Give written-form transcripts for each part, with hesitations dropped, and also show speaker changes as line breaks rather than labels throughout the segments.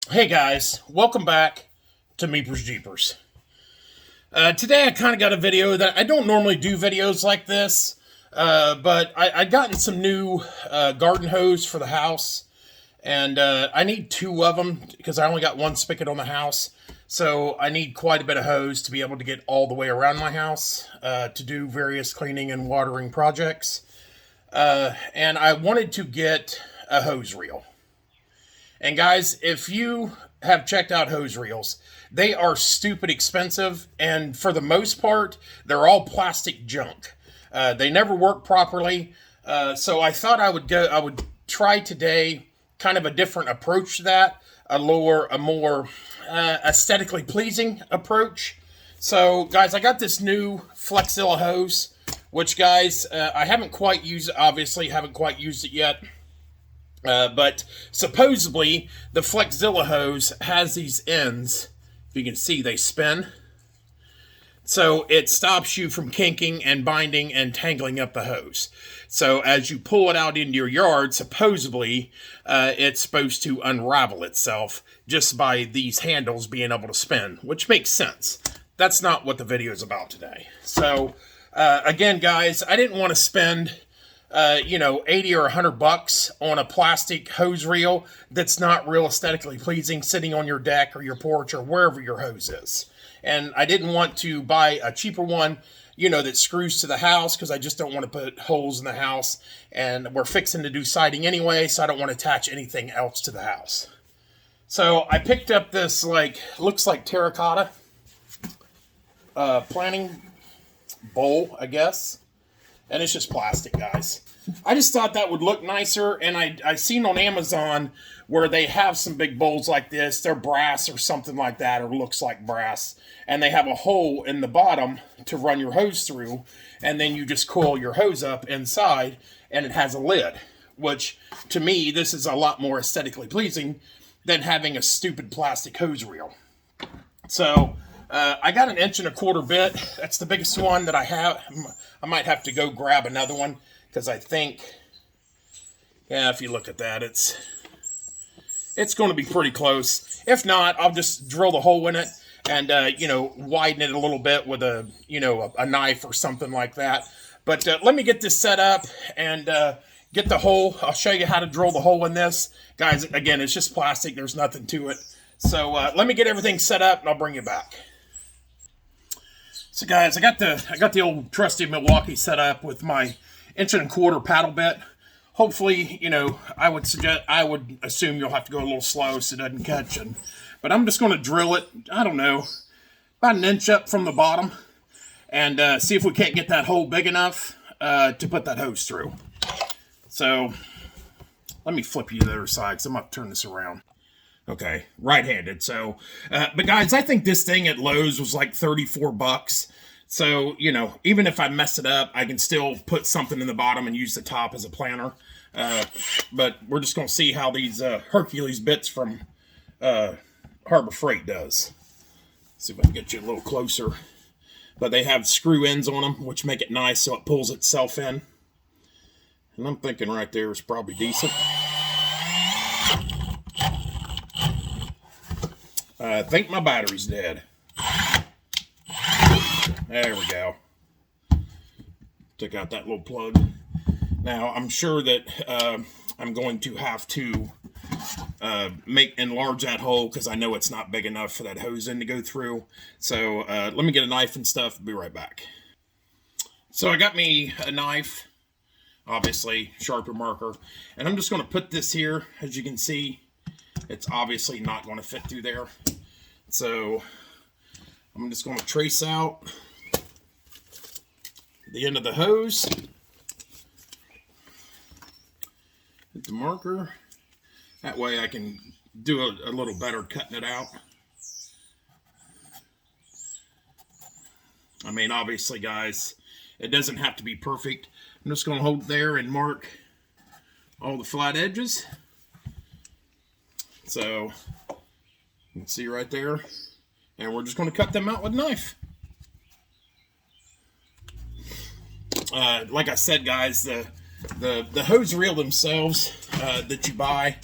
Hey guys, welcome back to Meepers Jeepers. Today I kind of got a video that I don't normally do videos like this, but I gotten some new garden hose for the house, and I need two of them because I only got one spigot on the house, so I need quite a bit of hose to be able to get all the way around my house to do various cleaning and watering projects. And I wanted to get a hose reel. And guys, if you have checked out hose reels, they are stupid expensive, and for the most part, they're all plastic junk. They never work properly, so I thought I would try today kind of a different approach to that, a more aesthetically pleasing approach. So, guys, I got this new Flexzilla hose, which, guys, I haven't quite used. Obviously, haven't quite used it yet. But supposedly, the Flexzilla hose has these ends. If you can see, they spin. So it stops you from kinking and binding and tangling up the hose. So as you pull it out into your yard, supposedly, it's supposed to unravel itself just by these handles being able to spin, which makes sense. That's not what the video is about today. So, again, guys, I didn't want to spend 80 or $100 on a plastic hose reel that's not real aesthetically pleasing sitting on your deck or your porch or wherever your hose is. And I didn't want to buy a cheaper one, that screws to the house because I just don't want to put holes in the house. And we're fixing to do siding anyway, so I don't want to attach anything else to the house. So I picked up this, looks like terracotta planting bowl, I guess. And it's just plastic, guys. I just thought that would look nicer, and I seen on Amazon where they have some big bowls like this. They're brass or something like that, or looks like brass. And they have a hole in the bottom to run your hose through, and then you just coil your hose up inside, and it has a lid. Which, to me, this is a lot more aesthetically pleasing than having a stupid plastic hose reel. So, I got an 1.25 inch bit. That's the biggest one that I have. I might have to go grab another one because I think, if you look at that, it's going to be pretty close. If not, I'll just drill the hole in it and widen it a little bit with a knife or something like that. But let me get this set up and get the hole. I'll show you how to drill the hole in this, guys. Again, it's just plastic. There's nothing to it. So let me get everything set up and I'll bring you back. So guys, I got the old trusty Milwaukee set up with my 1.25 inch paddle bit. Hopefully, I would assume you'll have to go a little slow so it doesn't catch. But I'm just going to drill it, I don't know, about 1 inch up from the bottom and see if we can't get that hole big enough to put that hose through. So let me flip you to the other side because I'm going to turn this around. Okay, right-handed. So, but guys, I think this thing at Lowe's was like $34. So, even if I mess it up, I can still put something in the bottom and use the top as a planter. But we're just going to see how these Hercules bits from Harbor Freight does. See if I can get you a little closer. But they have screw ends on them, which make it nice so it pulls itself in. And I'm thinking right there is probably decent. I think my battery's dead. There we go. Took out that little plug. Now, I'm sure that I'm going to have to enlarge that hole because I know it's not big enough for that hose end to go through. So let me get a knife and stuff. Be right back. So I got me a knife, obviously, sharper marker. And I'm just going to put this here. As you can see, it's obviously not going to fit through there. So I'm just going to trace out the end of the hose. Hit the marker. That way I can do a little better cutting it out. I mean, obviously, guys, it doesn't have to be perfect. I'm just going to hold there and mark all the flat edges. So you can see right there. And we're just going to cut them out with a knife. Like I said, guys, the hose reel themselves that you buy,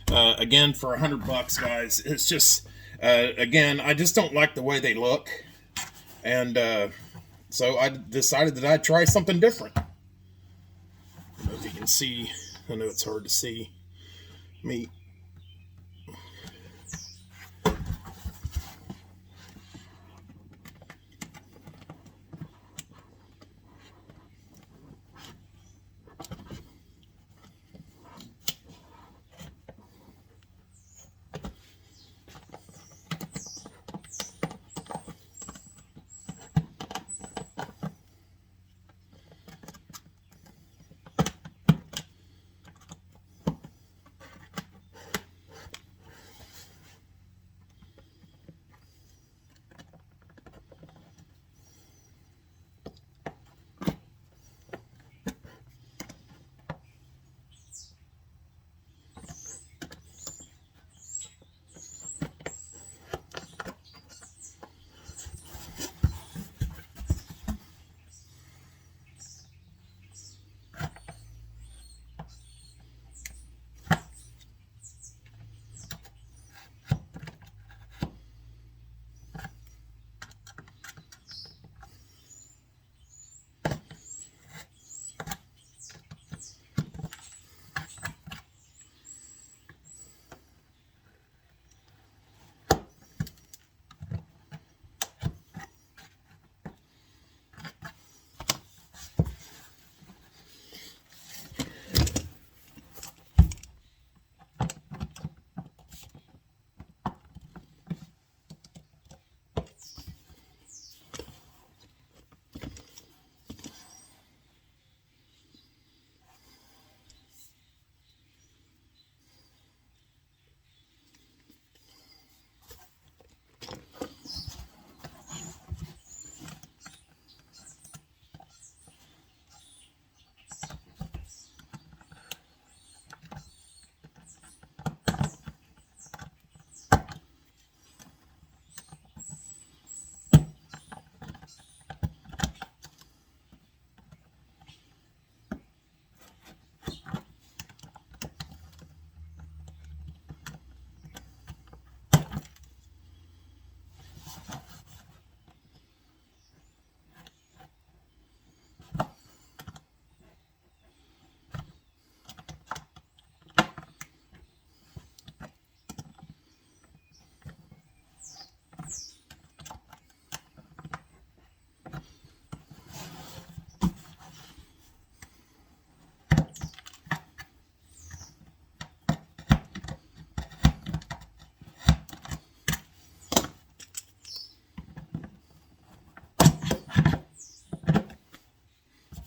Again, for $100, guys. It's just, again, I just don't like the way they look. And so I decided that I'd try something different. I don't know if you can see. I know it's hard to see me.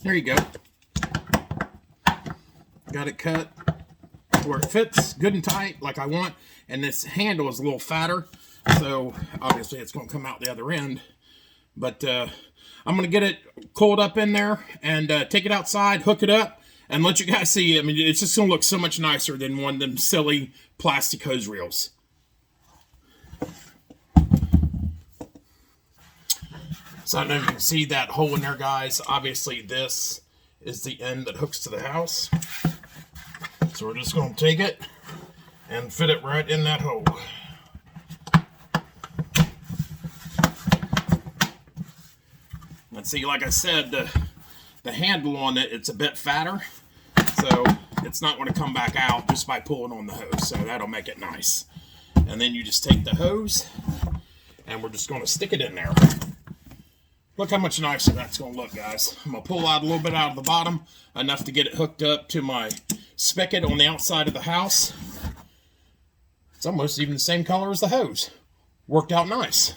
There you go. Got it cut where it fits good and tight like I want. And this handle is a little fatter, so obviously it's going to come out the other end. But I'm going to get it coiled up in there and take it outside, hook it up, and let you guys see. I mean, it's just going to look so much nicer than one of them silly plastic hose reels. So I don't know if you can see that hole in there, guys. Obviously, this is the end that hooks to the house. So we're just going to take it and fit it right in that hole. And see, like I said, the handle on it, it's a bit fatter. So it's not going to come back out just by pulling on the hose. So that'll make it nice. And then you just take the hose and we're just going to stick it in there. Look how much nicer that's going to look, guys. I'm going to pull out a little bit out of the bottom, enough to get it hooked up to my spigot on the outside of the house. It's almost even the same color as the hose. Worked out nice.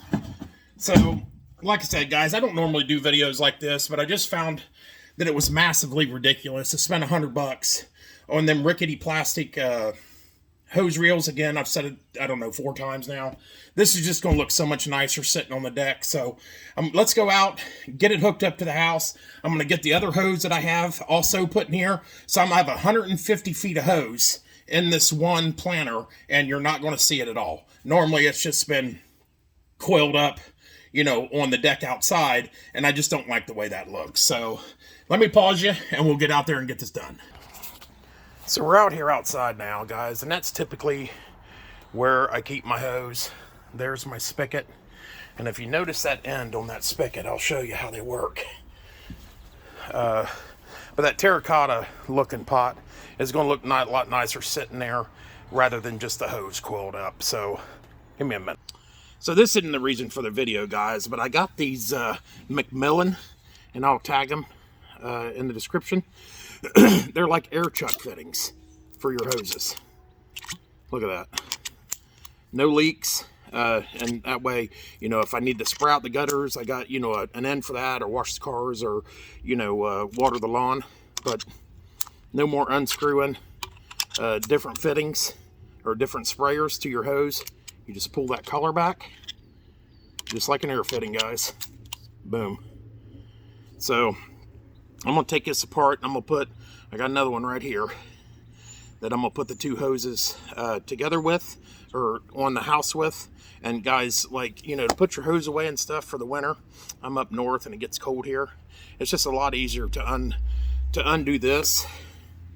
So, like I said, guys, I don't normally do videos like this, but I just found that it was massively ridiculous to spend $100 on them rickety plastic hose reels. Again, I've said it, I don't know, 4 times now. This is just going to look so much nicer sitting on the deck. So let's go out, get it hooked up to the house. I'm going to get the other hose that I have also put in here. So I'm going to have 150 feet of hose in this one planter, and you're not going to see it at all. Normally, it's just been coiled up, you know, on the deck outside, and I just don't like the way that looks. So let me pause you, and we'll get out there and get this done. So we're out here outside now, guys, and that's typically where I keep my hose. There's my spigot. And if you notice that end on that spigot, I'll show you how they work. But that terracotta looking pot is going to look a lot nicer sitting there rather than just the hose coiled up. So give me a minute. So this isn't the reason for the video, guys, but I got these Macmillan, and I'll tag them in the description. They're like air chuck fittings for your hoses. Look at that. No leaks. And that way, you know, if I need to spray out the gutters, I got, you know, an end for that, or wash the cars, or, you know, water the lawn. But no more unscrewing different fittings or different sprayers to your hose. You just pull that collar back, just like an air fitting, guys. Boom. So I'm going to take this apart, and I'm going to put, I got another one right here that I'm going to put the two hoses together with, or on the house with. And guys, like, you know, to put your hose away and stuff for the winter, I'm up north and it gets cold here. It's just a lot easier to undo this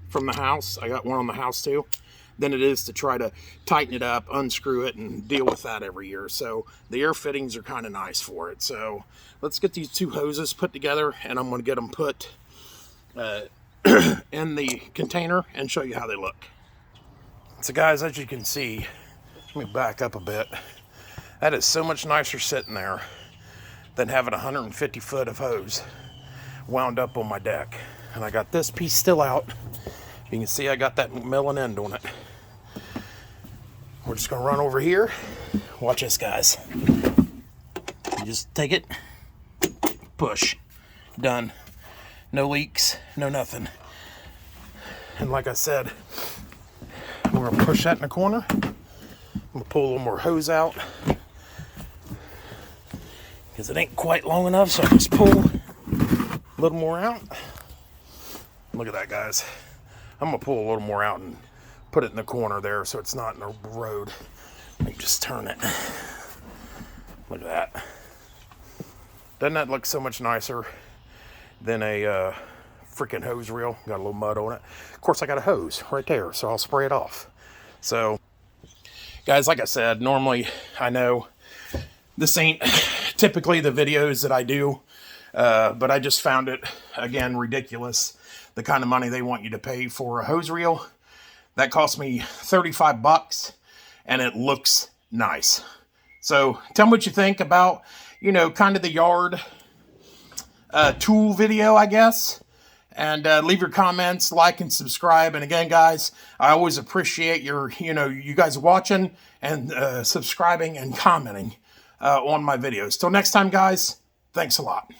from the house. I got one on the house too, than it is to try to tighten it up, unscrew it, and deal with that every year. So the air fittings are kind of nice for it. So let's get these two hoses put together, and I'm going to get them put in the container and show you how they look. So guys, as you can see, let me back up a bit. That is so much nicer sitting there than having 150 foot of hose wound up on my deck. And I got this piece still out. You can see I got that Macmillan end on it. We're just gonna run over here. Watch this, guys. You just take it, push, done. No leaks, no nothing. And like I said, we're gonna push that in the corner. I'm gonna pull a little more hose out because it ain't quite long enough, so I just pull a little more out. Look at that, guys. I'm gonna pull a little more out and put it in the corner there so it's not in the road. Let me just turn it. Look at that. Doesn't that look so much nicer than a freaking hose reel? Got a little mud on it. Of course, I got a hose right there, so I'll spray it off. So, guys, like I said, normally I know this ain't typically the videos that I do, but I just found it, again, ridiculous, the kind of money they want you to pay for a hose reel. That cost me 35 bucks, and it looks nice. So tell me what you think about, you know, kind of the yard tool video, I guess. And leave your comments, like, and subscribe. And again, guys, I always appreciate your, you guys watching and subscribing and commenting on my videos. Till next time, guys, thanks a lot.